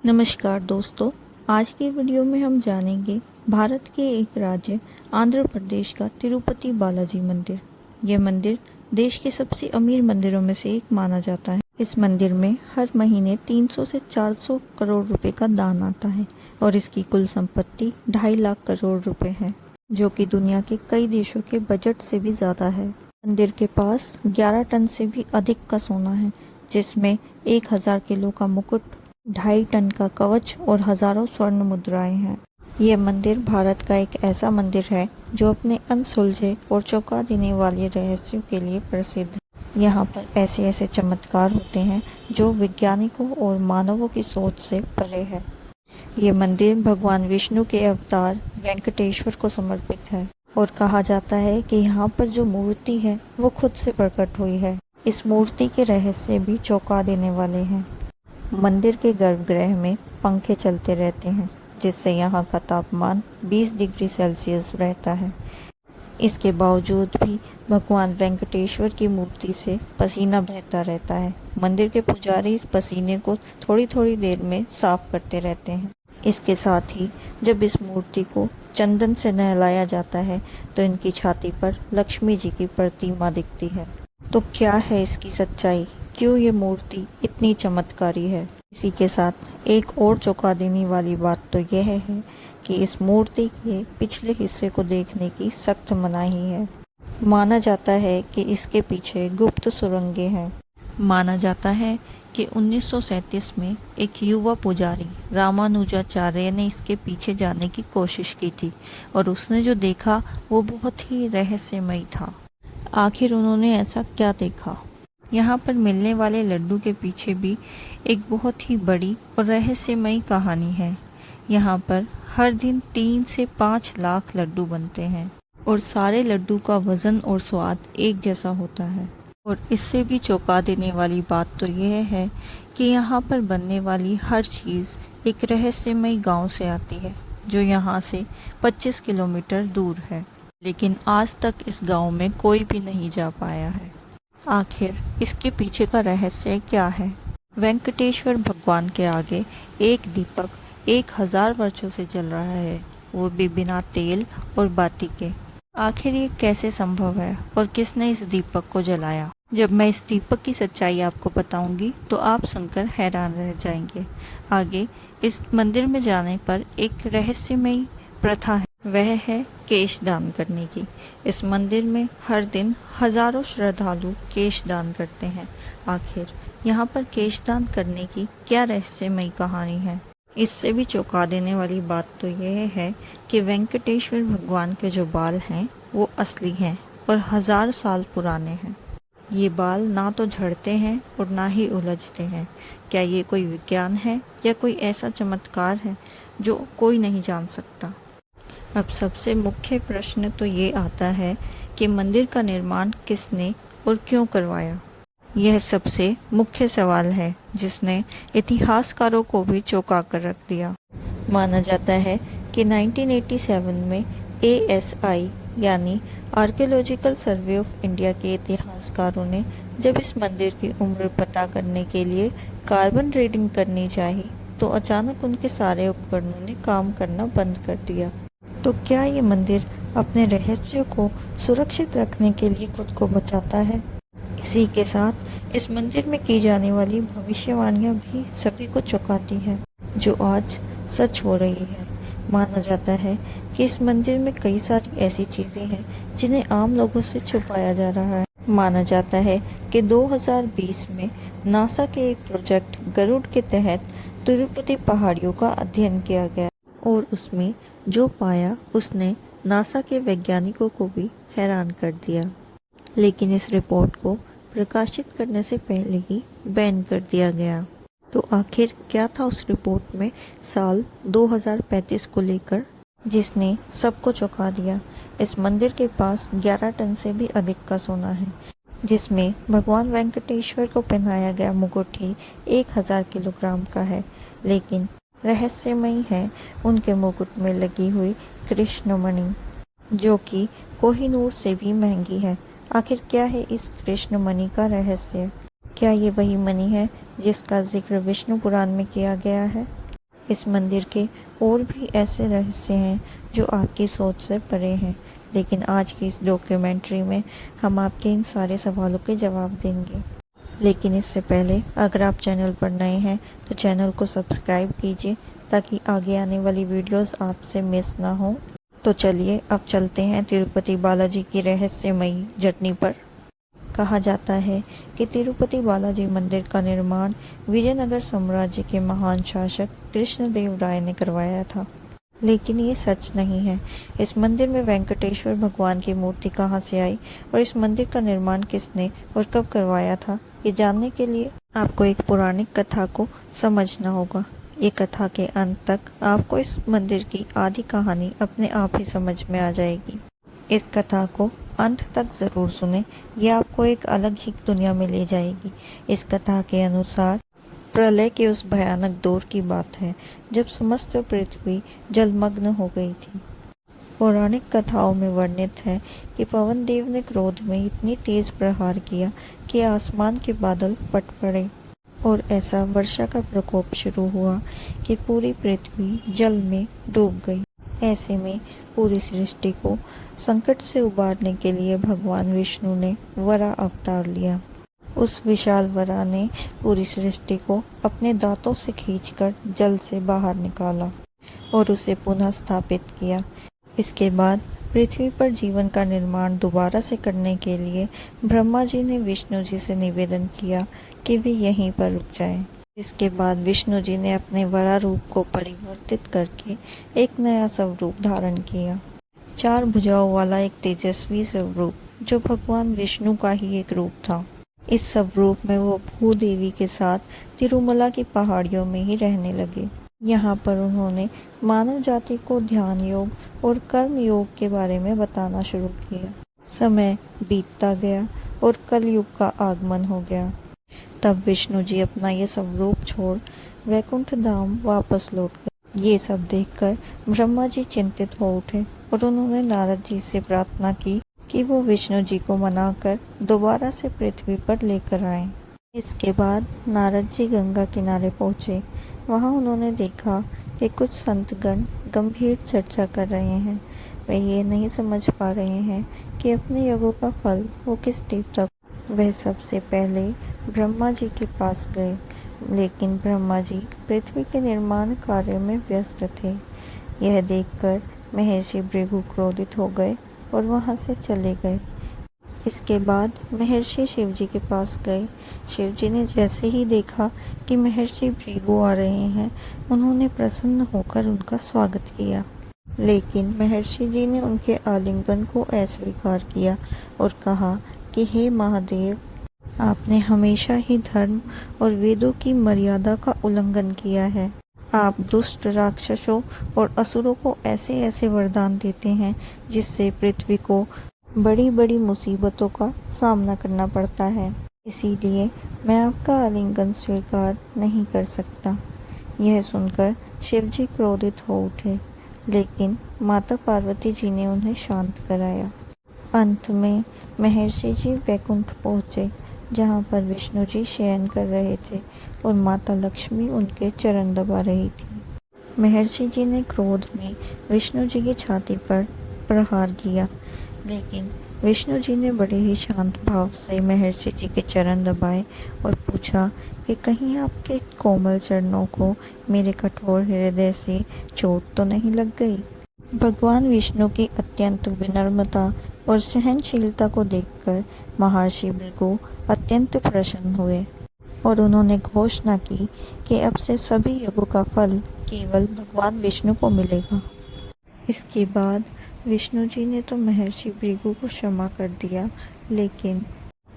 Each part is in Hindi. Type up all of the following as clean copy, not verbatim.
नमस्कार दोस्तों। आज की वीडियो में हम जानेंगे भारत के एक राज्य आंध्र प्रदेश का तिरुपति बालाजी मंदिर। यह मंदिर देश के सबसे अमीर मंदिरों में से एक माना जाता है। इस मंदिर में हर महीने 300 से 400 करोड़ रुपए का दान आता है और इसकी कुल संपत्ति 2.5 लाख करोड़ रुपए है, जो कि दुनिया के कई देशों के बजट से भी ज़्यादा है। मंदिर के पास 11 टन से भी अधिक का सोना है, जिसमें 1000 किलो का मुकुट, 2.5 टन का कवच और हजारों स्वर्ण मुद्राएं हैं। ये मंदिर भारत का एक ऐसा मंदिर है जो अपने अनसुलझे और चौंका देने वाले रहस्यों के लिए प्रसिद्ध है। यहाँ पर ऐसे ऐसे चमत्कार होते हैं जो वैज्ञानिकों और मानवों की सोच से परे है। ये मंदिर भगवान विष्णु के अवतार वेंकटेश्वर को समर्पित है और कहा जाता है कि यहाँ पर जो मूर्ति है वो खुद से प्रकट हुई है। इस मूर्ति के रहस्य भी चौंका देने वाले हैं। मंदिर के गर्भगृह में पंखे चलते रहते हैं, जिससे यहाँ का तापमान 20 डिग्री सेल्सियस रहता है। इसके बावजूद भी भगवान वेंकटेश्वर की मूर्ति से पसीना बहता रहता है। मंदिर के पुजारी इस पसीने को थोड़ी थोड़ी देर में साफ करते रहते हैं। इसके साथ ही जब इस मूर्ति को चंदन से नहलाया जाता है तो इनकी छाती पर लक्ष्मी जी की प्रतिमा दिखती है। तो क्या है इसकी सच्चाई? क्यों ये मूर्ति इतनी चमत्कारी है? इसी के साथ एक और चौंका देने वाली बात तो यह है कि इस मूर्ति के पिछले हिस्से को देखने की सख्त मनाही है। माना जाता है कि इसके पीछे गुप्त सुरंगें हैं। माना जाता है कि 1937 में एक युवा पुजारी रामानुजाचार्य ने इसके पीछे जाने की कोशिश की थी और उसने जो देखा वो बहुत ही रहस्यमयी था। आखिर उन्होंने ऐसा क्या देखा? यहाँ पर मिलने वाले लड्डू के पीछे भी एक बहुत ही बड़ी और रहस्यमयी कहानी है। यहाँ पर हर दिन 3 से 5 लाख लड्डू बनते हैं और सारे लड्डू का वजन और स्वाद एक जैसा होता है। और इससे भी चौंका देने वाली बात तो यह है कि यहाँ पर बनने वाली हर चीज़ एक रहस्यमयी गांव से आती है, जो यहाँ से 25 किलोमीटर दूर है, लेकिन आज तक इस गांव में कोई भी नहीं जा पाया है। आखिर इसके पीछे का रहस्य क्या है? वेंकटेश्वर भगवान के आगे एक दीपक 1000 वर्षों से जल रहा है, वो भी बिना तेल और बाती के। आखिर ये कैसे संभव है और किसने इस दीपक को जलाया? जब मैं इस दीपक की सच्चाई आपको बताऊंगी तो आप सुनकर हैरान रह जाएंगे। आगे इस मंदिर में जाने पर एक रहस्यमयी प्रथा है, वह है केश दान करने की। इस मंदिर में हर दिन हजारों श्रद्धालु केश दान करते हैं। आखिर यहाँ पर केश दान करने की क्या रहस्यमयी कहानी है? इससे भी चौंका देने वाली बात तो यह है कि वेंकटेश्वर भगवान के जो बाल हैं वो असली हैं और 1000 साल पुराने हैं। ये बाल ना तो झड़ते हैं और ना ही उलझते हैं। क्या ये कोई विज्ञान है या कोई ऐसा चमत्कार है जो कोई नहीं जान सकता? अब सबसे मुख्य प्रश्न तो ये आता है कि मंदिर का निर्माण किसने और क्यों करवाया? यह सबसे मुख्य सवाल है जिसने इतिहासकारों को भी चौंका कर रख दिया। माना जाता है कि 1987 में ASI यानी आर्कियोलॉजिकल सर्वे ऑफ इंडिया के इतिहासकारों ने जब इस मंदिर की उम्र पता करने के लिए कार्बन रीडिंग करनी चाहिए तो अचानक उनके सारे उपकरणों ने काम करना बंद कर दिया। तो क्या ये मंदिर अपने रहस्यों को सुरक्षित रखने के लिए खुद को बचाता है? इसी के साथ इस मंदिर में की जाने वाली भविष्यवाणियां भी सभी को चौंकाती हैं, जो आज सच हो रही है। माना जाता है कि इस मंदिर में कई सारी ऐसी चीजें हैं जिन्हें आम लोगों से छुपाया जा रहा है। माना जाता है कि 2020 में नासा के एक प्रोजेक्ट गरुड़ के तहत तिरुपति पहाड़ियों का अध्ययन किया गया और उसमें जो पाया उसने नासा के वैज्ञानिकों को भी हैरान कर दिया, लेकिन इस रिपोर्ट को प्रकाशित करने से पहले ही बैन कर दिया गया। तो आखिर क्या था उस रिपोर्ट में साल 2035 को लेकर, जिसने सबको चौंका दिया? इस मंदिर के पास 11 टन से भी अधिक का सोना है, जिसमें भगवान वेंकटेश्वर को पहनाया गया मुकुट ही 1000 किलोग्राम का है। लेकिन रहस्यमयी है उनके मुकुट में लगी हुई कृष्ण मणि, जो कि कोहिनूर से भी महंगी है। आखिर क्या है इस कृष्ण मणि का रहस्य? क्या ये वही मणि है जिसका जिक्र विष्णु पुराण में किया गया है? इस मंदिर के और भी ऐसे रहस्य हैं जो आपकी सोच से परे हैं, लेकिन आज की इस डॉक्यूमेंट्री में हम आपके इन सारे सवालों के जवाब देंगे। लेकिन इससे पहले अगर आप चैनल पर नए हैं तो चैनल को सब्सक्राइब कीजिए ताकि आगे आने वाली वीडियोस आपसे मिस ना हो। तो चलिए अब चलते हैं तिरुपति बालाजी की रहस्यमयी जर्नी पर। कहा जाता है कि तिरुपति बालाजी मंदिर का निर्माण विजयनगर साम्राज्य के महान शासक कृष्णदेव राय ने करवाया था, लेकिन ये सच नहीं है। इस मंदिर में वेंकटेश्वर भगवान की मूर्ति कहाँ से आई और इस मंदिर का निर्माण किसने और कब करवाया था, ये जानने के लिए आपको एक पौराणिक कथा को समझना होगा। ये कथा के अंत तक आपको इस मंदिर की आधी कहानी अपने आप ही समझ में आ जाएगी। इस कथा को अंत तक ज़रूर सुने, ये आपको एक अलग ही दुनिया में ले जाएगी। इस कथा के अनुसार प्रलय के उस भयानक दौर की बात है जब समस्त पृथ्वी जलमग्न हो गई थी। पौराणिक कथाओं में वर्णित है कि पवन देव ने क्रोध में इतनी तेज प्रहार किया कि आसमान के बादल फट पड़े और ऐसा वर्षा का प्रकोप शुरू हुआ कि पूरी पृथ्वी जल में डूब गई। ऐसे में पूरी सृष्टि को संकट से उबारने के लिए भगवान विष्णु ने वराह अवतार लिया। उस विशाल वराह ने पूरी सृष्टि को अपने दांतों से खींचकर जल से बाहर निकाला और उसे पुनः स्थापित किया। इसके बाद पृथ्वी पर जीवन का निर्माण दोबारा से करने के लिए ब्रह्मा जी ने विष्णु जी से निवेदन किया कि वे यहीं पर रुक जाएं। इसके बाद विष्णु जी ने अपने वराह रूप को परिवर्तित करके एक नया स्वरूप धारण किया, 4 भुजाओं वाला एक तेजस्वी स्वरूप जो भगवान विष्णु का ही एक रूप था। इस स्वरूप में वो भूदेवी के साथ तिरुमला की पहाड़ियों में ही रहने लगे। यहाँ पर उन्होंने मानव जाति को ध्यान योग और कर्म योग के बारे में बताना शुरू किया। समय बीतता गया और कलयुग का आगमन हो गया। तब विष्णु जी अपना ये स्वरूप छोड़ वैकुंठ धाम वापस लौट गए। ये सब देखकर ब्रह्मा जी चिंतित हो उठे और उन्होंने नारद जी से प्रार्थना की कि वो विष्णु जी को मनाकर दोबारा से पृथ्वी पर लेकर आएं। इसके बाद नारद जी गंगा किनारे पहुँचे। वहाँ उन्होंने देखा कि कुछ संतगण गंभीर चर्चा कर रहे हैं। वे ये नहीं समझ पा रहे हैं कि अपने यज्ञों का फल वो किस देवता। वह सबसे पहले ब्रह्मा जी के पास गए, लेकिन ब्रह्मा जी पृथ्वी के निर्माण कार्य में व्यस्त थे। यह देखकर महर्षि भृगु क्रोधित हो गए और वहां से चले गए। इसके बाद महर्षि शिव जी के पास गए। शिव जी ने जैसे ही देखा कि महर्षि भृगु आ रहे हैं, उन्होंने प्रसन्न होकर उनका स्वागत किया, लेकिन महर्षि जी ने उनके आलिंगन को अस्वीकार किया और कहा कि हे महादेव, आपने हमेशा ही धर्म और वेदों की मर्यादा का उल्लंघन किया है। आप दुष्ट राक्षसों और असुरों को ऐसे ऐसे वरदान देते हैं जिससे पृथ्वी को बड़ी बड़ी मुसीबतों का सामना करना पड़ता है। इसीलिए मैं आपका आलिंगन स्वीकार नहीं कर सकता। यह सुनकर शिव जी क्रोधित हो उठे, लेकिन माता पार्वती जी ने उन्हें शांत कराया। अंत में महर्षि जी वैकुंठ पहुँचे, जहाँ पर विष्णु जी शयन कर रहे थे और माता लक्ष्मी उनके चरण दबा रही थी। महर्षि जी ने क्रोध में विष्णु जी की छाती पर प्रहार किया, लेकिन विष्णु जी ने बड़े ही शांत भाव से महर्षि जी के चरण दबाए और पूछा कि कहीं आपके कोमल चरणों को मेरे कठोर हृदय से चोट तो नहीं लग गई। भगवान विष्णु की अत्यंत विनम्रता और सहनशीलता को देखकर महर्षि भृगु अत्यंत प्रसन्न हुए और उन्होंने घोषणा की कि अब से सभी यज्ञों का फल केवल भगवान विष्णु को मिलेगा। इसके बाद विष्णु जी ने तो महर्षि भृगु को क्षमा कर दिया, लेकिन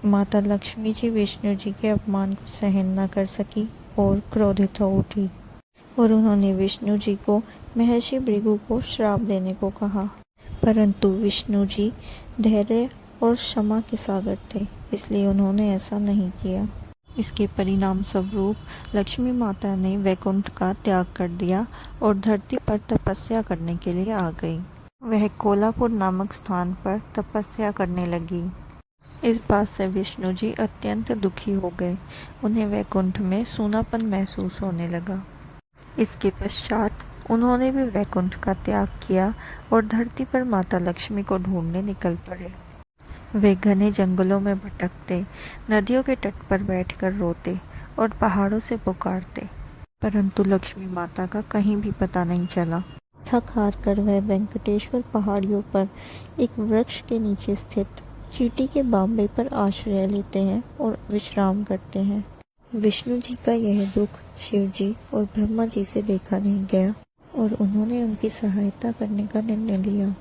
माता लक्ष्मी जी विष्णु जी के अपमान को सहन न कर सकी और क्रोधित हो उठी और उन्होंने विष्णु जी को महर्षि भृगु को श्राप देने को कहा। परंतु विष्णु जी धैर्य और क्षमा के सागर थे, इसलिए उन्होंने ऐसा नहीं किया। इसके परिणाम स्वरूप लक्ष्मी माता ने वैकुंठ का त्याग कर दिया और धरती पर तपस्या करने के लिए आ गई। वह कोल्हापुर नामक स्थान पर तपस्या करने लगी। इस बात से विष्णु जी अत्यंत दुखी हो गए। उन्हें वैकुंठ में सूनापन महसूस होने लगा। इसके पश्चात उन्होंने भी वैकुंठ का त्याग किया और धरती पर माता लक्ष्मी को ढूंढने निकल पड़े। वे घने जंगलों में भटकते, नदियों के तट पर बैठकर रोते और पहाड़ों से पुकारते, परंतु लक्ष्मी माता का कहीं भी पता नहीं चला। थक हार कर वह वेंकटेश्वर पहाड़ियों पर एक वृक्ष के नीचे स्थित चींटी के बांबे पर आश्रय लेते हैं और विश्राम करते हैं। विष्णु जी का यह दुख शिव जी और ब्रह्मा जी से देखा नहीं गया और उन्होंने उनकी सहायता करने का निर्णय लिया।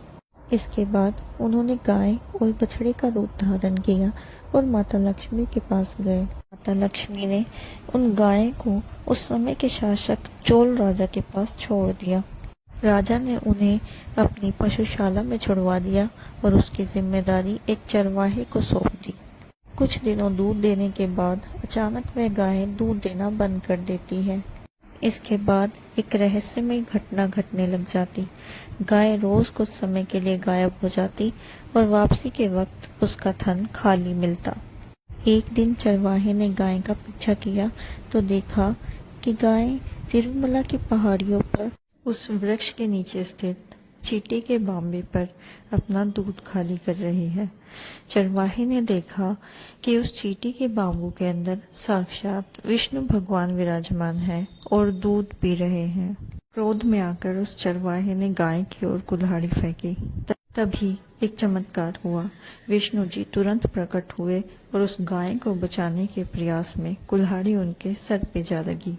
इसके बाद उन्होंने गाय और बछड़े का रूप धारण किया और माता लक्ष्मी के पास गए। माता लक्ष्मी ने उन गायों को उस समय के शासक चोल राजा के पास छोड़ दिया। राजा ने उन्हें अपनी पशुशाला में छुड़वा दिया और उसकी जिम्मेदारी एक चरवाहे को सौंप दी। कुछ दिनों दूध देने के बाद अचानक वह गाय दूध देना बंद कर देती है। इसके बाद एक रहस्यमय घटना घटने लग जाती। गाय रोज कुछ समय के लिए गायब हो जाती और वापसी के वक्त उसका थन खाली मिलता। एक दिन चरवाहे ने गाय का पीछा किया तो देखा कि गाय तिरुमला की पहाड़ियों पर उस वृक्ष के नीचे स्थित चींटी के बांबे पर अपना दूध खाली कर रही है। चरवाहे ने देखा कि उस चींटी के बांबू के अंदर साक्षात विष्णु भगवान विराजमान है और दूध पी रहे हैं। क्रोध में आकर उस चरवाहे ने गाय की ओर कुल्हाड़ी फेंकी। तभी एक चमत्कार हुआ। विष्णु जी तुरंत प्रकट हुए और उस गाय को बचाने के प्रयास में कुल्हाड़ी उनके सर पे जा लगी।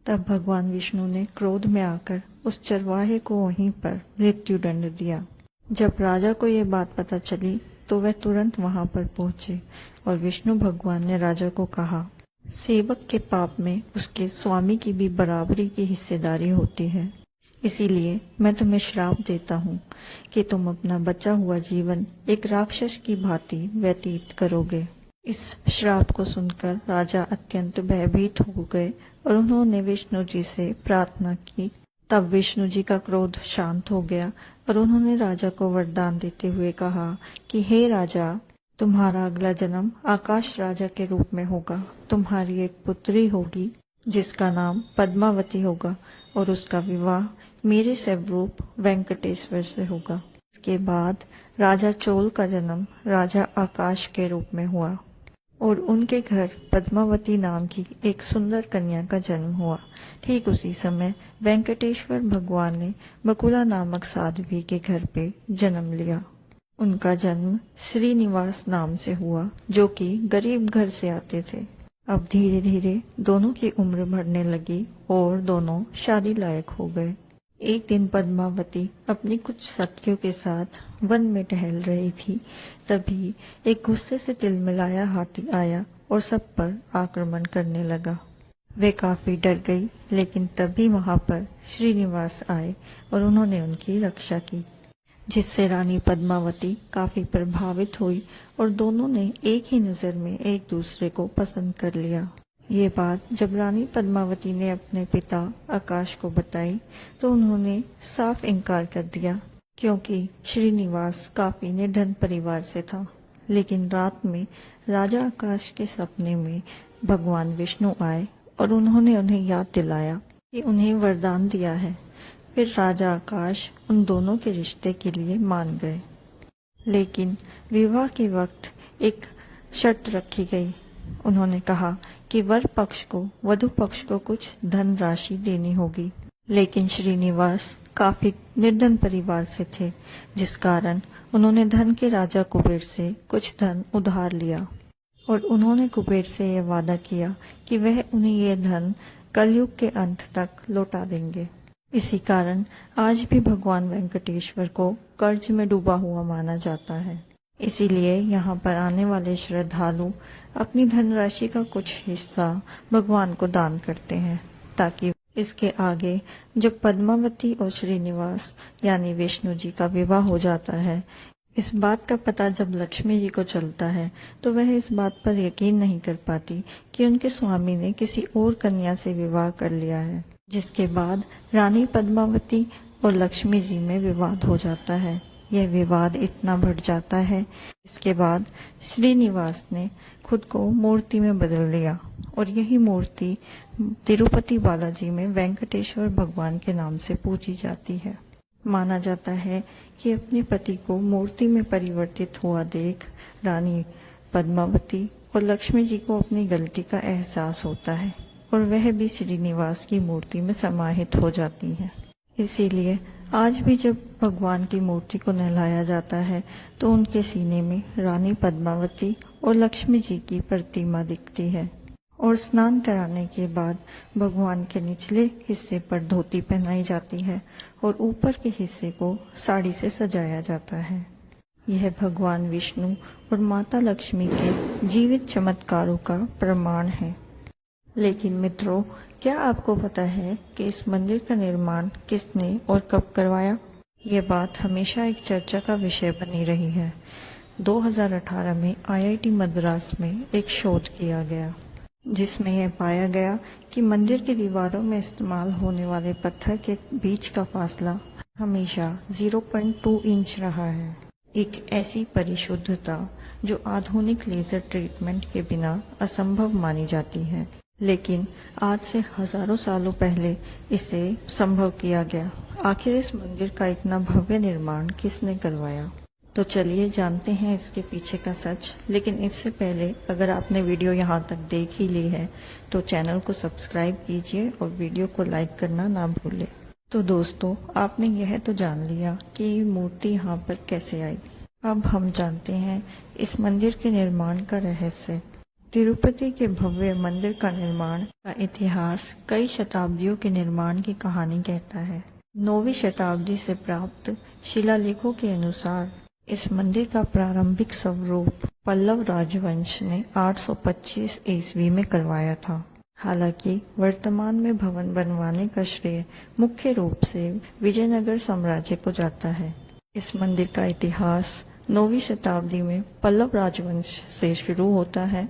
तब भगवान विष्णु ने क्रोध में आकर उस चरवाहे को वहीं पर मृत्यु दंड दिया। जब राजा को ये बात पता चली तो वह तुरंत वहां पर पहुंचे और विष्णु भगवान ने राजा को कहा, सेवक के पाप में उसके स्वामी की भी बराबरी की हिस्सेदारी होती है। इसीलिए मैं तुम्हें श्राप देता हूँ कि तुम अपना बचा हुआ जीवन एक राक्षस की भांति व्यतीत करोगे। इस श्राप को सुनकर राजा अत्यंत भयभीत हो गए और उन्होंने विष्णु जी से प्रार्थना की। तब विष्णु जी का क्रोध शांत हो गया और उन्होंने राजा को वरदान देते हुए कहा कि हे राजा, तुम्हारा अगला जन्म आकाश राजा के रूप में होगा। तुम्हारी एक पुत्री होगी जिसका नाम पद्मावती होगा और उसका विवाह मेरे स्वरूप वेंकटेश्वर से होगा। इसके बाद राजा चोल का जन्म राजा आकाश के रूप में हुआ और उनके घर पद्मावती नाम की एक सुंदर कन्या का जन्म हुआ। ठीक उसी समय वेंकटेश्वर भगवान ने बकुला नामक साध्वी के घर पे जन्म लिया। उनका जन्म श्रीनिवास नाम से हुआ, जो कि गरीब घर से आते थे। अब धीरे धीरे दोनों की उम्र बढ़ने लगी और दोनों शादी लायक हो गए। एक दिन पद्मावती अपनी कुछ सखियों के साथ वन में टहल रही थी। तभी एक गुस्से से तिलमिलाया हाथी आया और सब पर आक्रमण करने लगा। वे काफी डर गई, लेकिन तभी वहां पर श्रीनिवास आए और उन्होंने उनकी रक्षा की, जिससे रानी पद्मावती काफी प्रभावित हुई और दोनों ने एक ही नजर में एक दूसरे को पसंद कर लिया। ये बात जब रानी पद्मावती ने अपने पिता आकाश को बताई तो उन्होंने साफ इनकार कर दिया, क्योंकि श्रीनिवास काफी निर्धन परिवार से था। लेकिन रात में राजा आकाश के सपने में भगवान विष्णु आए और उन्होंने उन्हें याद दिलाया कि उन्हें वरदान दिया है। फिर राजा आकाश उन दोनों के रिश्ते के लिए मान गए, लेकिन विवाह के वक्त एक शर्त रखी गई। उन्होंने कहा कि वर पक्ष को वधु पक्ष को कुछ धन राशि देनी होगी, लेकिन श्रीनिवास काफी निर्धन परिवार से थे, जिस कारण उन्होंने धन के राजा कुबेर से कुछ धन उधार लिया और उन्होंने कुबेर से यह वादा किया कि वह उन्हें यह धन कलयुग के अंत तक लौटा देंगे। इसी कारण आज भी भगवान वेंकटेश्वर को कर्ज में डूबा हुआ माना जाता है। इसीलिए यहाँ पर आने वाले श्रद्धालु अपनी धनराशि का कुछ हिस्सा भगवान को दान करते हैं, ताकि इसके आगे जब पद्मावती और श्रीनिवास यानी विष्णु जी का विवाह हो जाता है, इस बात का पता जब लक्ष्मी जी को चलता है तो वह इस बात पर यकीन नहीं कर पाती कि उनके स्वामी ने किसी और कन्या से विवाह कर लिया है, जिसके बाद रानी पद्मावती और लक्ष्मी जी में विवाद हो जाता है। यह विवाद इतना बढ़ जाता है। इसके बाद श्रीनिवास ने खुद को मूर्ति में बदल लिया और यही मूर्ति तिरुपति बालाजी में वेंकटेश्वर भगवान के नाम से पूजी जाती है। माना जाता है कि अपने पति को मूर्ति में परिवर्तित हुआ देख रानी पद्मावती और लक्ष्मी जी को अपनी गलती का एहसास होता है और वह भी श्रीनिवास की मूर्ति में समाहित हो जाती है। इसीलिए आज भी जब भगवान की मूर्ति को नहलाया जाता है तो उनके सीने में रानी पद्मावती और लक्ष्मी जी की प्रतिमा दिखती है और स्नान कराने के बाद भगवान के निचले हिस्से पर धोती पहनाई जाती है और ऊपर के हिस्से को साड़ी से सजाया जाता है। यह भगवान विष्णु और माता लक्ष्मी के जीवित चमत्कारों का प्रमाण है। लेकिन मित्रों, क्या आपको पता है कि इस मंदिर का निर्माण किसने और कब करवाया? यह बात हमेशा एक चर्चा का विषय बनी रही है। 2018 में IIT मद्रास में एक शोध किया गया जिसमें यह पाया गया कि मंदिर की दीवारों में इस्तेमाल होने वाले पत्थर के बीच का फासला हमेशा 0.2 इंच रहा है। एक ऐसी परिशुद्धता जो आधुनिक लेजर ट्रीटमेंट के बिना असंभव मानी जाती है, लेकिन आज से हजारों सालों पहले इसे संभव किया गया। आखिर इस मंदिर का इतना भव्य निर्माण किसने करवाया? तो चलिए जानते हैं इसके पीछे का सच। लेकिन इससे पहले अगर आपने वीडियो यहाँ तक देख ही ली है तो चैनल को सब्सक्राइब कीजिए और वीडियो को लाइक करना ना भूलें। तो दोस्तों, आपने यह तो जान लिया कि ये मूर्ति यहाँ पर कैसे आई। अब हम जानते हैं इस मंदिर के निर्माण का रहस्य। तिरुपति के भव्य मंदिर का निर्माण का इतिहास कई शताब्दियों के निर्माण की कहानी कहता है। 9वीं शताब्दी से प्राप्त शिलालेखों के अनुसार इस मंदिर का प्रारंभिक स्वरूप पल्लव राजवंश ने 825 ईस्वी में करवाया था। हालांकि वर्तमान में भवन बनवाने का श्रेय मुख्य रूप से विजयनगर साम्राज्य को जाता है। इस मंदिर का इतिहास 9वीं शताब्दी में पल्लव राजवंश से शुरू होता है,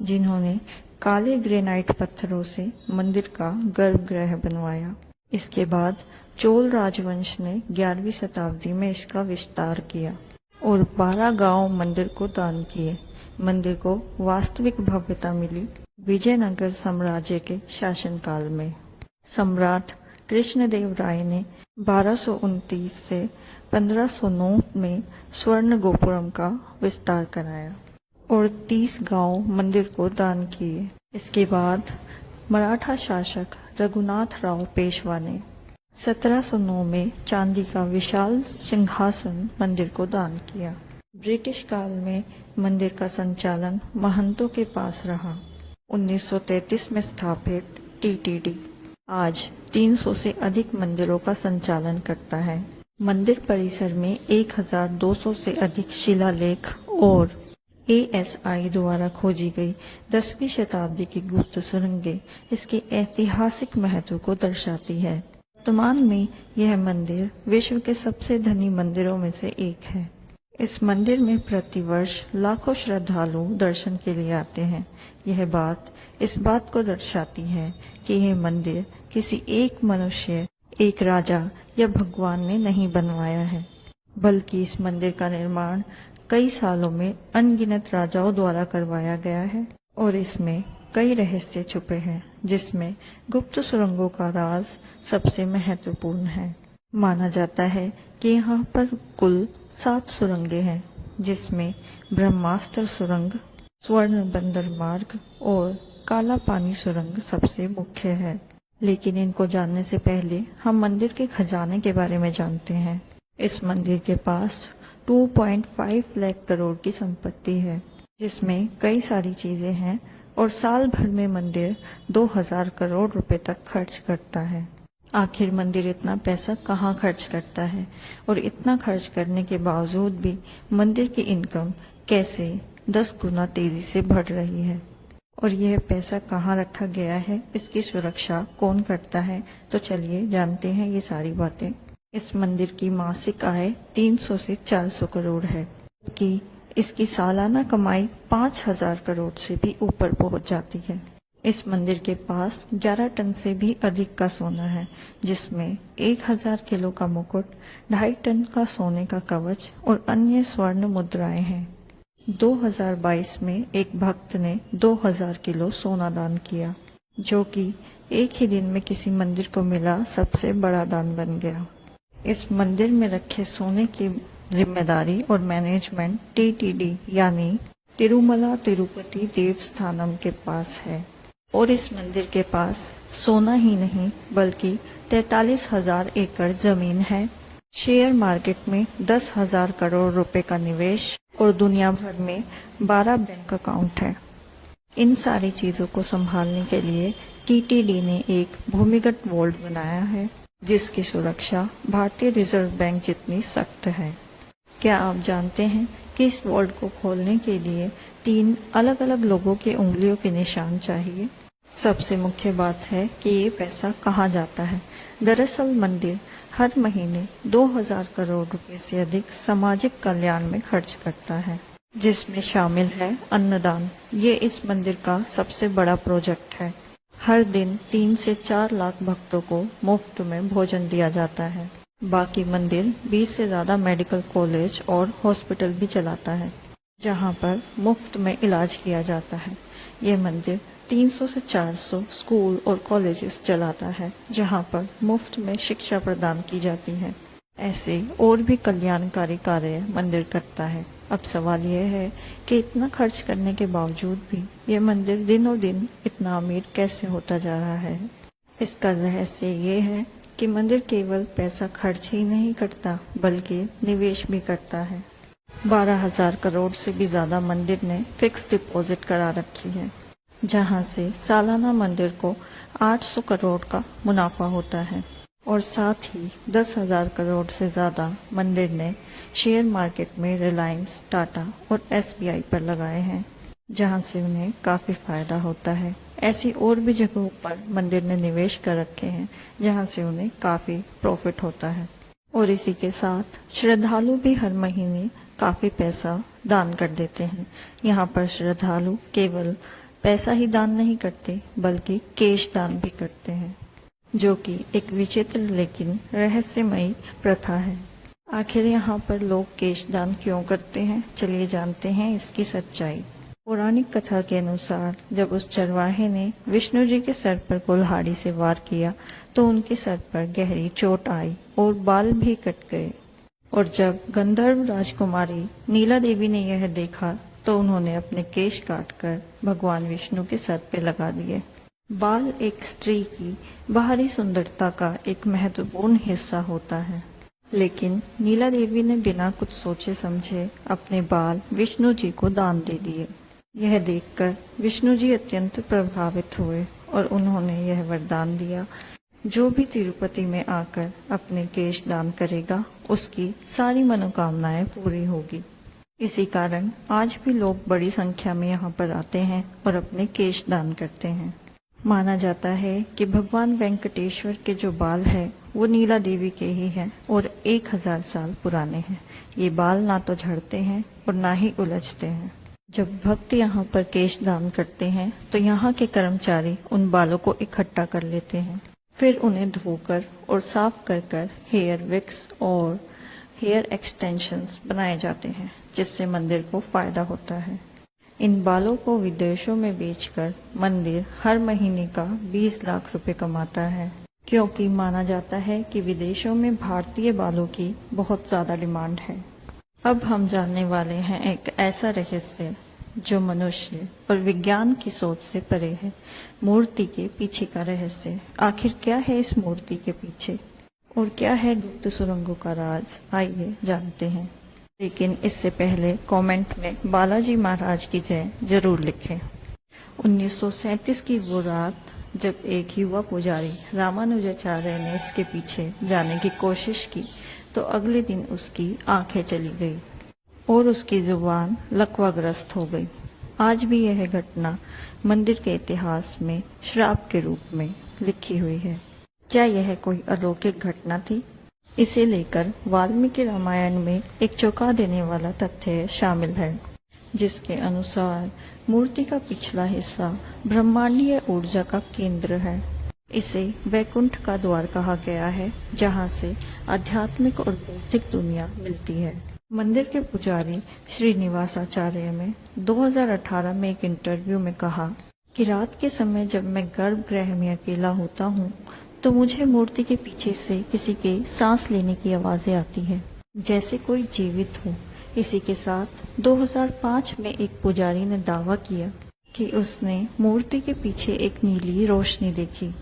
जिन्होंने काले ग्रेनाइट पत्थरों से मंदिर का गर्भगृह बनवाया। इसके बाद चोल राजवंश ने 11वीं शताब्दी में इसका विस्तार किया और 12 गांव मंदिर को दान किए। मंदिर को वास्तविक भव्यता मिली विजयनगर साम्राज्य के शासनकाल में। सम्राट कृष्णदेव राय ने 1229 से 1509 में स्वर्ण गोपुरम का विस्तार कराया और 30 गांव मंदिर को दान किए। इसके बाद मराठा शासक रघुनाथ राव पेशवा ने 1709 में चांदी का विशाल सिंहासन मंदिर को दान किया। ब्रिटिश काल में मंदिर का संचालन महंतों के पास रहा। 1933 में स्थापित TTD आज 300 से अधिक मंदिरों का संचालन करता है। मंदिर परिसर में 1200 से अधिक शिलालेख और ASI द्वारा खोजी गई 10वीं शताब्दी की गुप्त सुरंगें इसके ऐतिहासिक महत्व को दर्शाती है। वर्तमान में यह मंदिर विश्व के सबसे धनी मंदिरों में से एक है। इस मंदिर में प्रतिवर्ष लाखों श्रद्धालु दर्शन के लिए आते हैं। यह बात इस बात को दर्शाती है कि यह मंदिर किसी एक मनुष्य, एक राजा या भगवान ने नहीं बनवाया है, बल्कि इस मंदिर का निर्माण कई सालों में अनगिनत राजाओं द्वारा करवाया गया है और इसमें कई रहस्य छुपे हैं, जिसमें गुप्त सुरंगों का राज सबसे महत्वपूर्ण है। माना जाता है कि यहाँ पर कुल 7 सुरंगें हैं, जिसमें ब्रह्मास्त्र सुरंग, स्वर्ण बंदर मार्ग और काला पानी सुरंग सबसे मुख्य है। लेकिन इनको जानने से पहले हम मंदिर के खजाने के बारे में जानते हैं। इस मंदिर के पास 2.5 लाख करोड़ की संपत्ति है, जिसमें कई सारी चीजें हैं और साल भर में मंदिर 2000 करोड़ रुपए तक खर्च करता है। आखिर मंदिर इतना पैसा कहाँ खर्च करता है और इतना खर्च करने के बावजूद भी मंदिर की इनकम कैसे 10 गुना तेजी से बढ़ रही है और यह पैसा कहाँ रखा गया है, इसकी सुरक्षा कौन करता है? तो चलिए जानते हैं ये सारी बातें। इस मंदिर की मासिक आय 300 से 400 करोड़ है कि इसकी सालाना कमाई 5000 करोड़ से भी ऊपर पहुंच जाती है। इस मंदिर के पास 11 टन से भी अधिक का सोना है, जिसमें 1000 किलो का मुकुट, 2.5 टन का सोने का कवच और अन्य स्वर्ण मुद्राएं हैं। 2022 में एक भक्त ने 2000 किलो सोना दान किया, जो कि एक ही दिन में किसी मंदिर को मिला सबसे बड़ा दान बन गया। इस मंदिर में रखे सोने की जिम्मेदारी और मैनेजमेंट टीटीडी यानी तिरुमला तिरुपति देवस्थानम के पास है। और इस मंदिर के पास सोना ही नहीं बल्कि 43,000 एकड़ जमीन है, शेयर मार्केट में 10,000 करोड़ रुपए का निवेश और दुनिया भर में 12 बैंक अकाउंट है। इन सारी चीजों को संभालने के लिए टीटीडी ने एक भूमिगत वॉल्ट बनाया है, जिसकी सुरक्षा भारतीय रिजर्व बैंक जितनी सख्त है। क्या आप जानते हैं कि इस वॉल्ट को खोलने के लिए 3 अलग अलग लोगों के उंगलियों के निशान चाहिए? सबसे मुख्य बात है कि ये पैसा कहाँ जाता है। दरअसल मंदिर हर महीने 2000 करोड़ रुपए से अधिक सामाजिक कल्याण में खर्च करता है, जिसमें शामिल है अन्नदान। ये इस मंदिर का सबसे बड़ा प्रोजेक्ट है। हर दिन 3 से 4 लाख भक्तों को मुफ्त में भोजन दिया जाता है। बाकी मंदिर 20 से ज्यादा मेडिकल कॉलेज और हॉस्पिटल भी चलाता है, जहाँ पर मुफ्त में इलाज किया जाता है। ये मंदिर 300 से 400 स्कूल और कॉलेजेस चलाता है, जहाँ पर मुफ्त में शिक्षा प्रदान की जाती है। ऐसे और भी कल्याणकारी कार्य मंदिर करता है। अब सवाल यह है कि इतना खर्च करने के बावजूद भी ये मंदिर दिनों दिन इतना अमीर कैसे होता जा रहा है। इसका रहस्य ये है कि मंदिर केवल पैसा खर्च ही नहीं करता बल्कि निवेश भी करता है। 12,000 करोड़ से भी ज्यादा मंदिर ने फिक्स डिपॉजिट करा रखी है, जहां से सालाना मंदिर को 800 करोड़ का मुनाफा होता है। और साथ ही 10,000 करोड़ से ज्यादा मंदिर ने शेयर मार्केट में रिलायंस, टाटा और एसबीआई पर लगाए हैं, जहां से उन्हें काफी फायदा होता है। ऐसी और भी जगहों पर मंदिर ने निवेश कर रखे हैं, जहां से उन्हें काफी प्रॉफिट होता है। और इसी के साथ श्रद्धालु भी हर महीने काफी पैसा दान कर देते हैं। यहाँ पर श्रद्धालु केवल पैसा ही दान नहीं करते बल्कि केश दान भी करते हैं, जो कि एक विचित्र लेकिन रहस्यमयी प्रथा है। आखिर यहाँ पर लोग केश दान क्यों करते हैं, चलिए जानते हैं इसकी सच्चाई। पौराणिक कथा के अनुसार जब उस चरवाहे ने विष्णु जी के सर पर कुल्हाड़ी से वार किया तो उनके सर पर गहरी चोट आई और बाल भी कट गए। और जब गंधर्व राजकुमारी नीला देवी ने यह देखा तो उन्होंने अपने केश काटकर भगवान विष्णु के सर पे लगा दिए। बाल एक स्त्री की बाहरी सुंदरता का एक महत्वपूर्ण हिस्सा होता है, लेकिन नीला देवी ने बिना कुछ सोचे समझे अपने बाल विष्णु जी को दान दे दिए। यह देखकर विष्णु जी अत्यंत प्रभावित हुए और उन्होंने यह वरदान दिया, जो भी तिरुपति में आकर अपने केश दान करेगा उसकी सारी मनोकामनाएं पूरी होगी। इसी कारण आज भी लोग बड़ी संख्या में यहाँ पर आते हैं और अपने केश दान करते हैं। माना जाता है कि भगवान वेंकटेश्वर के जो बाल है वो नीला देवी के ही हैं और 1000 साल पुराने हैं। ये बाल ना तो झड़ते हैं और ना ही उलझते हैं। जब भक्त यहाँ पर केश दान करते हैं तो यहाँ के कर्मचारी उन बालों को इकट्ठा कर लेते हैं, फिर उन्हें धोकर और साफ कर हेयर विक्स और हेयर एक्सटेंशंस बनाए जाते हैं, जिससे मंदिर को फायदा होता है। इन बालों को विदेशों में बेचकर मंदिर हर महीने का 20 लाख रुपए कमाता है, क्योंकि माना जाता है कि विदेशों में भारतीय बालों की बहुत ज्यादा डिमांड है। अब हम जानने वाले हैं एक ऐसा रहस्य जो मनुष्य और विज्ञान की सोच से परे है, मूर्ति के पीछे का रहस्य। आखिर क्या है इस मूर्ति के पीछे और क्या है गुप्त सुरंगों का राज, आइए जानते हैं। लेकिन इससे पहले कमेंट में बालाजी महाराज की जय जरूर लिखें। 1937 की वो रात जब एक युवा पुजारी रामानुजाचार्य ने इसके पीछे जाने की कोशिश की तो अगले दिन उसकी आंखें चली गई और उसकी जुबान लकवाग्रस्त हो गई। आज भी यह घटना मंदिर के इतिहास में श्राप के रूप में लिखी हुई है। क्या यह कोई अलौकिक घटना थी? इसे लेकर वाल्मीकि रामायण में एक चौंका देने वाला तथ्य शामिल है। जिसके अनुसार मूर्ति का पिछला हिस्सा ब्रह्मांडीय ऊर्जा का केंद्र है। इसे वैकुंठ का द्वार कहा गया है, जहाँ से आध्यात्मिक और भौतिक दुनिया मिलती है। मंदिर के पुजारी श्रीनिवासाचार्य ने 2018 में एक इंटरव्यू में कहा कि रात के समय जब मैं गर्भगृह में अकेला होता हूँ तो मुझे मूर्ति के पीछे से किसी के सांस लेने की आवाजें आती हैं, जैसे कोई जीवित हो। इसी के साथ 2005 में एक पुजारी ने दावा किया कि उसने मूर्ति के पीछे एक नीली रोशनी देखी।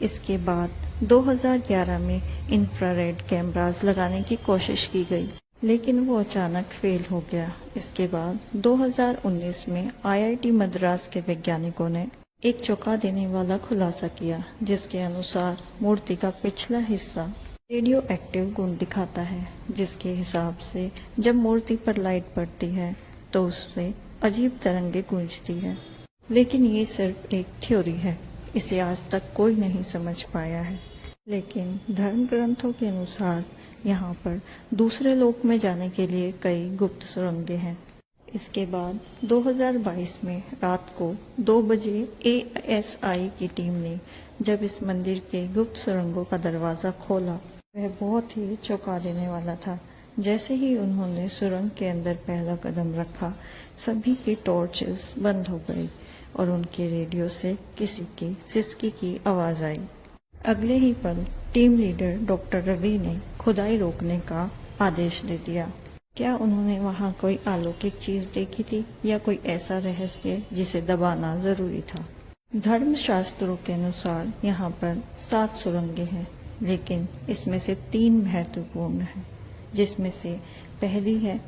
इसके बाद 2011 में इंफ्रारेड कैमरास लगाने की कोशिश की गई, लेकिन वो अचानक फेल हो गया। इसके बाद 2019 में IIT मद्रास के वैज्ञानिकों ने एक चौंका देने वाला खुलासा किया, जिसके अनुसार मूर्ति का पिछला हिस्सा रेडियो एक्टिव गुण दिखाता है, जिसके हिसाब से जब मूर्ति पर लाइट पड़ती है तो उससे अजीब तरंगे गूंजती है। लेकिन ये सिर्फ एक थ्योरी है, इसे आज तक कोई नहीं समझ पाया है। लेकिन धर्म ग्रंथों के अनुसार यहाँ पर दूसरे लोक में जाने के लिए कई गुप्त सुरंगें हैं। इसके बाद 2022 में रात को 2 बजे ASI की टीम ने जब इस मंदिर के गुप्त सुरंगों का दरवाज़ा खोला, वह बहुत ही चौंका देने वाला था। जैसे ही उन्होंने सुरंग के अंदर पहला कदम रखा, सभी की टॉर्चेस बंद हो गई और उनके रेडियो से किसी की सिसकी की आवाज़ आई। अगले ही पल टीम लीडर डॉक्टर रवि ने खुदाई रोकने का आदेश दे दिया। क्या उन्होंने वहाँ कोई अलौकिक चीज देखी थी या कोई ऐसा रहस्य जिसे दबाना जरूरी था? धर्मशास्त्रों के अनुसार यहाँ पर 7 सुरंगें हैं, लेकिन इसमें से 3 महत्वपूर्ण हैं, जिसमें से पहली है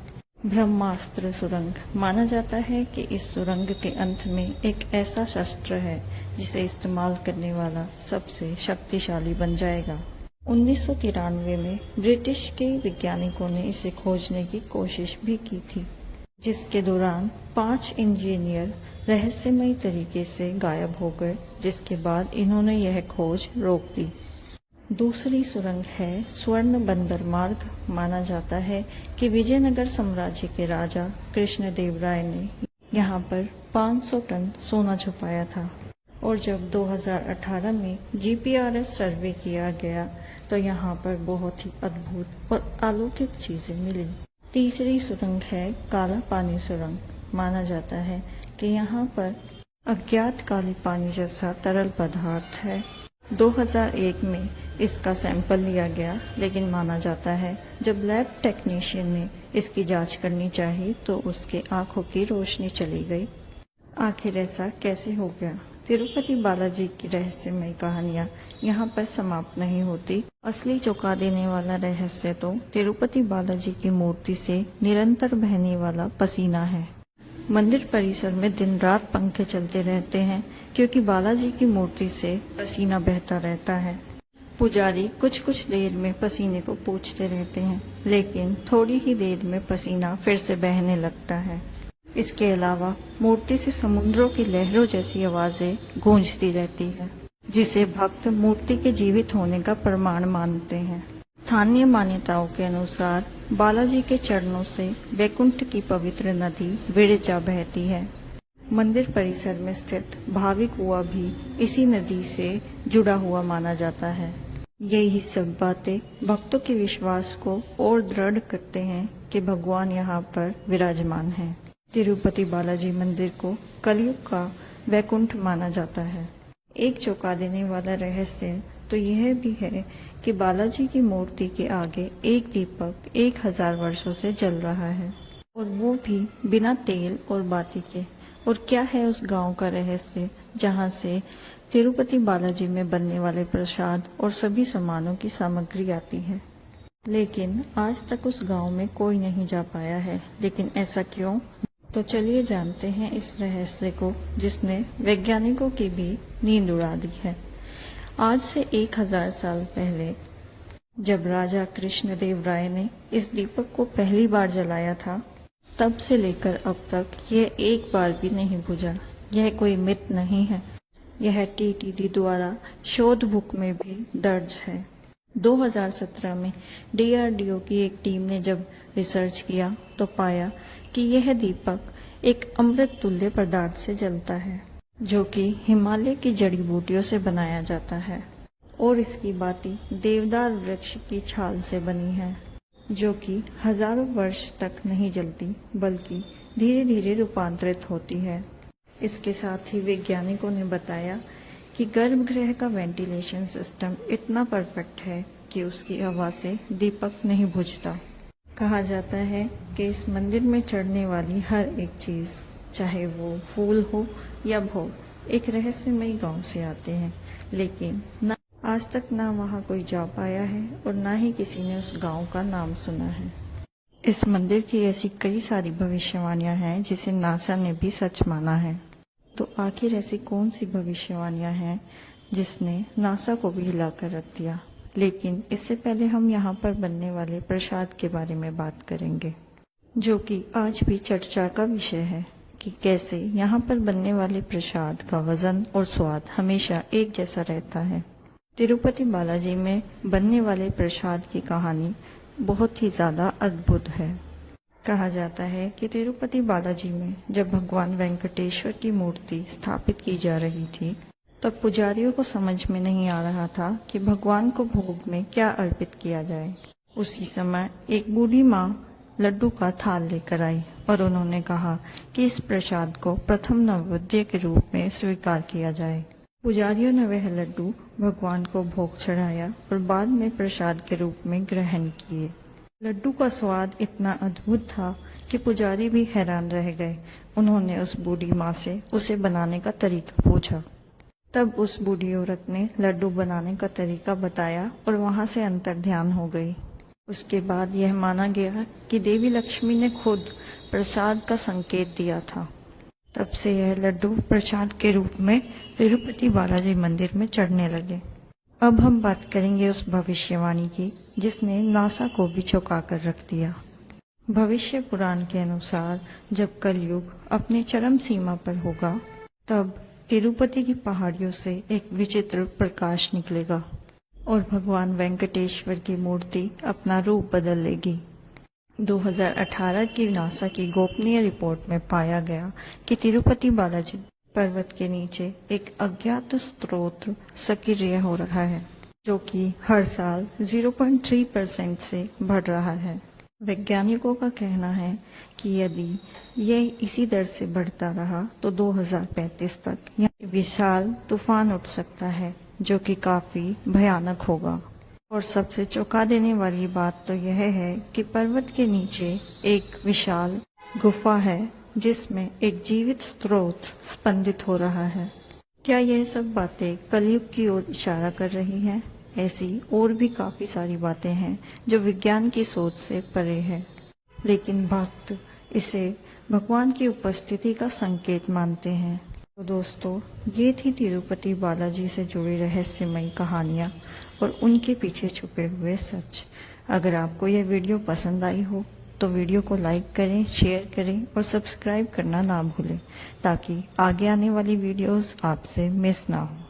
ब्रह्मास्त्र सुरंग। माना जाता है कि इस सुरंग के अंत में एक ऐसा शस्त्र है जिसे इस्तेमाल करने वाला सबसे शक्तिशाली बन जाएगा। 1993 में ब्रिटिश के वैज्ञानिकों ने इसे खोजने की कोशिश भी की थी, जिसके दौरान 5 इंजीनियर रहस्यमयी तरीके से गायब हो गए, जिसके बाद इन्होंने यह खोज रोक दी। दूसरी सुरंग है स्वर्ण बंदर मार्ग। माना जाता है कि विजयनगर साम्राज्य के राजा कृष्णदेवराय ने यहाँ पर 500 टन सोना छुपाया था, और जब 2018 में GPRS सर्वे किया गया तो यहाँ पर बहुत ही अद्भुत और अलौकिक चीजें मिली। तीसरी सुरंग है काला पानी सुरंग। माना जाता है कि यहाँ पर अज्ञात काले पानी जैसा तरल पदार्थ है। 2001 में इसका सैंपल लिया गया, लेकिन माना जाता है जब लैब टेक्नीशियन ने इसकी जांच करनी चाहिए तो उसके आंखों की रोशनी चली गई। आखिर ऐसा कैसे हो गया? तिरुपति बालाजी की रहस्यमयी कहानियां यहाँ पर समाप्त नहीं होती। असली चौंका देने वाला रहस्य तो तिरुपति बालाजी की मूर्ति से निरंतर बहने वाला पसीना है। मंदिर परिसर में दिन रात पंखे चलते रहते हैं, क्योंकि बालाजी की मूर्ति से पसीना बहता रहता है। पुजारी कुछ कुछ देर में पसीने को पोंछते रहते हैं, लेकिन थोड़ी ही देर में पसीना फिर से बहने लगता है। इसके अलावा मूर्ति से समुद्रों की लहरों जैसी आवाजें गूंजती रहती है, जिसे भक्त मूर्ति के जीवित होने का प्रमाण मानते हैं। स्थानीय मान्यताओं के अनुसार बालाजी के चरणों से वैकुंठ की पवित्र नदी विरजा बहती है। मंदिर परिसर में स्थित भावी कुआं भी इसी नदी से जुड़ा हुआ माना जाता है। यही सब बातें भक्तों के विश्वास को और दृढ़ करते हैं कि भगवान यहाँ पर विराजमान हैं। तिरुपति बालाजी मंदिर को कलयुग का वैकुंठ माना जाता है। एक चौंका देने वाला रहस्य तो यह भी है कि बालाजी की मूर्ति के आगे एक दीपक 1000 वर्षों से जल रहा है, और वो भी बिना तेल और बाती के। और क्या है उस गांव का रहस्य जहां से तिरुपति बालाजी में बनने वाले प्रसाद और सभी सामानों की सामग्री आती है? लेकिन आज तक उस गांव में कोई नहीं जा पाया है। लेकिन ऐसा क्यों? तो चलिए जानते हैं इस रहस्य को, जिसने वैज्ञानिकों की भी नींद उड़ा दी है। आज से 1000 साल पहले जब राजा कृष्णदेवराय ने इस दीपक को पहली बार जलाया था, तब से लेकर अब तक यह एक बार भी नहीं बुझा। यह कोई मिथ नहीं है, यह TTD द्वारा शोध बुक में भी दर्ज है। 2017 में DRDO की एक टीम ने जब रिसर्च किया तो पाया कि यह दीपक एक अमृत तुल्य पदार्थ से जलता है, जो कि हिमालय की जड़ी बूटियों से बनाया जाता है, और इसकी बाती देवदार वृक्ष की छाल से बनी है, जो कि हजारों वर्ष तक नहीं जलती बल्कि धीरे धीरे रूपांतरित होती है। इसके साथ ही वैज्ञानिकों ने बताया कि गर्भगृह का वेंटिलेशन सिस्टम इतना परफेक्ट है कि उसकी हवा से दीपक नहीं बुझता। कहा जाता है कि इस मंदिर में चढ़ने वाली हर एक चीज़, चाहे वो फूल हो या भोग, एक रहस्यमयी गांव से आते हैं, लेकिन आज तक ना वहाँ कोई जा पाया है और ना ही किसी ने उस गांव का नाम सुना है। इस मंदिर की ऐसी कई सारी भविष्यवाणियां हैं जिसे नासा ने भी सच माना है। तो आखिर ऐसी कौन सी भविष्यवाणियां हैं जिसने नासा को भी हिलाकर रख दिया? लेकिन इससे पहले हम यहाँ पर बनने वाले प्रसाद के बारे में बात करेंगे, जो कि आज भी चर्चा का विषय है कि कैसे यहाँ पर बनने वाले प्रसाद का वजन और स्वाद हमेशा एक जैसा रहता है। तिरुपति बालाजी में बनने वाले प्रसाद की कहानी बहुत ही ज़्यादा अद्भुत है। कहा जाता है कि तिरुपति बालाजी में जब भगवान वेंकटेश्वर की मूर्ति स्थापित की जा रही थी, तब पुजारियों को समझ में नहीं आ रहा था कि भगवान को भोग में क्या अर्पित किया जाए। उसी समय एक बूढ़ी माँ लड्डू का थाल लेकर आई और उन्होंने कहा कि इस प्रसाद को प्रथम नैवेद्य के रूप में स्वीकार किया जाए। पुजारियों ने वह लड्डू भगवान को भोग चढ़ाया और बाद में प्रसाद के रूप में ग्रहण किए। लड्डू का स्वाद इतना अद्भुत था कि पुजारी भी हैरान रह गए। उन्होंने उस बूढ़ी माँ से उसे बनाने का तरीका पूछा। तब उस बूढ़ी औरत ने लड्डू बनाने का तरीका बताया और वहाँ से अंतर्ध्यान हो गई। उसके बाद यह माना गया कि देवी लक्ष्मी ने खुद प्रसाद का संकेत दिया था। तब से यह लड्डू प्रसाद के रूप में तिरुपति बालाजी मंदिर में चढ़ने लगे। अब हम बात करेंगे उस भविष्यवाणी की जिसने नासा को भी चौंका कर रख दिया। भविष्य पुराण के अनुसार जब कलयुग अपने चरम सीमा पर होगा, तब तिरुपति की पहाड़ियों से एक विचित्र प्रकाश निकलेगा और भगवान वेंकटेश्वर की मूर्ति अपना रूप बदल लेगी। 2018 की नासा की गोपनीय रिपोर्ट में पाया गया कि तिरुपति बालाजी पर्वत के नीचे एक अज्ञात स्रोत सक्रिय हो रहा है, जो कि हर साल 0.3% से बढ़ रहा है। वैज्ञानिकों का कहना है कि यदि यह इसी दर से बढ़ता रहा तो 2035 तक यहाँ विशाल तूफान उठ सकता है, जो कि काफी भयानक होगा। और सबसे चौंका देने वाली बात तो यह है कि पर्वत के नीचे एक विशाल गुफा है जिसमें एक जीवित स्रोत स्पंदित हो रहा है। क्या यह सब बातें कलयुग की ओर इशारा कर रही हैं? ऐसी और भी काफी सारी बातें हैं जो विज्ञान की सोच से परे है, लेकिन भक्त इसे भगवान की उपस्थिति का संकेत मानते हैं। तो दोस्तों, ये थी तिरुपति बालाजी से जुड़ी रहस्यमयी कहानियाँ और उनके पीछे छुपे हुए सच। अगर आपको यह वीडियो पसंद आई हो तो वीडियो को लाइक करें, शेयर करें और सब्सक्राइब करना ना भूलें, ताकि आगे आने वाली वीडियोस आपसे मिस ना हो।